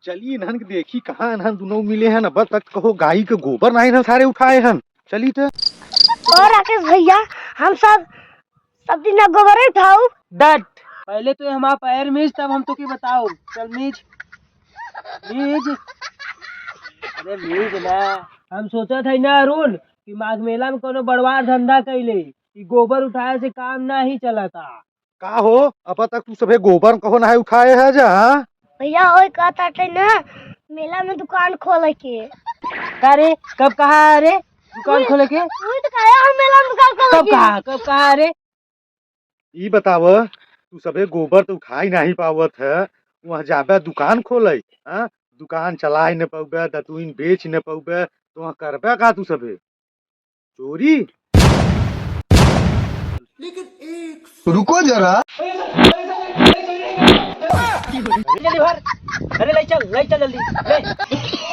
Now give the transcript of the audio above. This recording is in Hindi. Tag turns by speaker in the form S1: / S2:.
S1: चलिए इन्हन के देखी कहाँ इन्हन दोनों मिले हैं अब तक कहो गाय के गोबर नहीं इन्हन सारे उठाए हैं। चली तो
S2: और राकेश भैया हम सब दिन गोबर ही उठाऊ।
S3: डट पहले तो हमारा पैर मीज तब हम तो की बताओ। चल मीज मीज। अरे मीज ना। हम सोचा था ना अरुण कि माघ मेला में कोनो बड़वार धंधा कैले कि गोबर उठाए से काम ना ही चला था।
S1: का हो अब तक तू सभे गोबर कहो नहीं उठाए है जा।
S2: भैया ओए कहता थे ना मेला में दुकान खोले के।
S3: का रे कब कहा रे दुकान खोले के?
S2: तू तो कहा हम मेला में दुकान खोले के।
S3: कब कहा रे?
S1: ई बताव तू सभे गोबर तो उठाई नहीं पावत है वहाँ जाबे दुकान खोले हाँ दुकान चलाए न पाबे दतुइन बेच न पाबे तो वहाँ करबे का तू सभे चोरी।
S4: रुको जरा।
S3: जल्दी भर। अरे ले चल जल्दी ले।